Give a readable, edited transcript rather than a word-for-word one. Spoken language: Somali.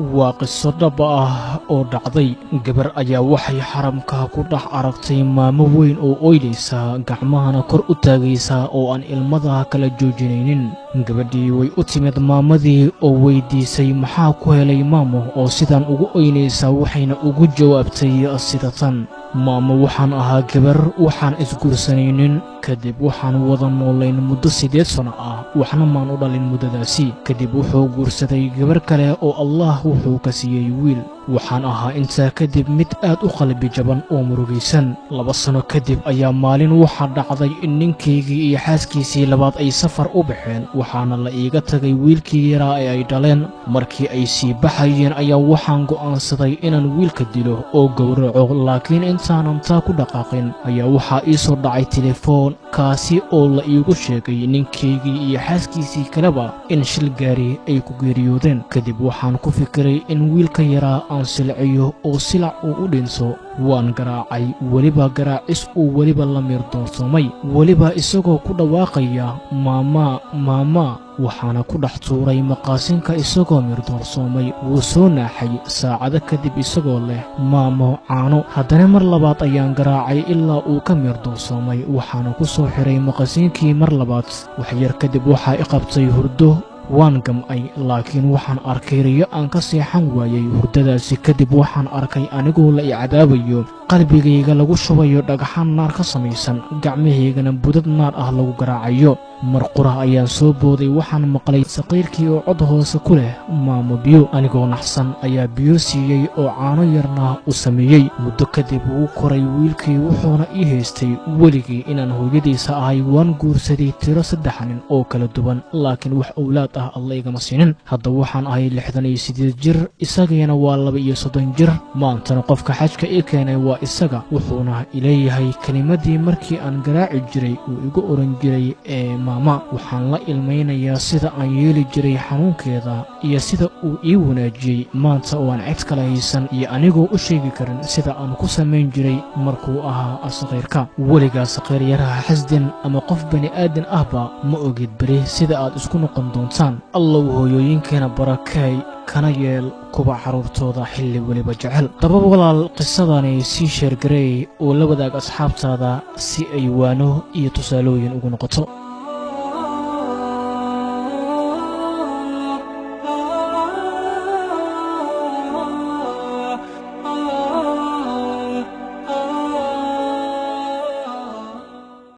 waa qiso dhab ah oo dhacday. gabar ayaa waxay xaramka ku dhex aragtay maamo weyn oo ooynaysa, gacmahana kor u taagaysa oo aan ilmada kala joojinaynin. gabadhii way u timid maamadii oo weydiisay maxaa ku helay maamo oo sidaan ugu ooynaysa, waxayna ugu jawaabtay sida tan: maamo, waxaan ahaa gabar, waxaan isguursanaynin, kadib waxaan wada noolayn muddo 8 sano ah, waxna maan u dhalin muddadaasi. kadib wuxuu guursaday gabar kale oo Allah wuxuu ka siiyey wiil. waxaan ahaa intaa kadib mid aad u qalbi jaban oo murugaysan. 2 sano kadib ayaa maalin waxaa dhacday in ninkaygii iyo xaaskiisii labaad ay safar u baxeen, waxaana la iiga tagay wiilkii yaraa ee ay dhaleen. markii ay sii baxayeen ayaa waxaan go'aansaday inaan wiilka dilo oo gowraco, laakiin intaanan taa ku dhaqaaqin ayaa waxaa ii soo dhacay telefoon, kaasi oo la iigu sheegay ninkaygii iyo xaaskiisii kaleba in shil gaari ay ku geeriyoodeen. kadib waxaan ku fikiray in wiilka yaraa aan silciyo oo silac uu u dhinto. waan garaacay, weliba garaacis uu weliba la miirdoorsoomay, weliba isagoo ku dhawaaqaya maama maama. waxaana ku dhex tuuray maqaasinka isagoo miirdoorsoomay. wuu soo naaxay saacado kadib isagoo leh maamo caano. haddana mar labaad ayaan garaacay ilaa uu ka miirdoorsoomay, waxaana ku soo xiray maqaasinkii mar labaad. wax yar kadib waxaa i qabtay hurdo. waan gam'ay, laakiin waxaan arkay riyo aan ka seexan waayey. hurdadaasi kadib waxaan arkay anigoo la i cadaabayo, qalbigayga lagu shubayo dhagaxaan naar ka samaysan, gacmahaygana budad naar ah lagu garaacayo. mar qura ayaan soo booday, waxaan maqlay saqiirkii oo cod hoose ku leh maamo biyo. anigoo naxsan ayaa biyo siiyey oo caano yarna u sameeyey. muddo kadib wuu koray wiilkii, wuxuuna ii haystay weligii inaan hooyadiisa ahay. waan guursaday tiro 3 nin oo kala duwan, laakiin wax owlaad ah alla igama siinin. hadda waxaan ahay 68 jir, isagiina waa 32 jir. maantana qofka xajka ii keenay waa isaga, wuxuuna ileeyahay kelimadii markii aan garaaci jiray uu igu oran jiray maama. waxaan la ilmaynayaa sida aan yeeli jiray xanuunkeeda iyo sida uu ii wanaajiyey maanta oo aan cid kala haysan, iyo anigoo u sheegi karin sida aan ku samayn jiray markuu ahaa saqiirka. weligaa saqiir yaraha xasdin ama qof bani'aadan ahba ma ogid beri sida aad isku noqon doontaan. allow hooyooyinkeena barakeey, kana yeel kuwa carruurtooda xilli weliba jecel. dabab walaal, qisadani sii sheergareey oo la wadaag asxaabtaada si ay waano iyo tusaalooyin ugu noqoto.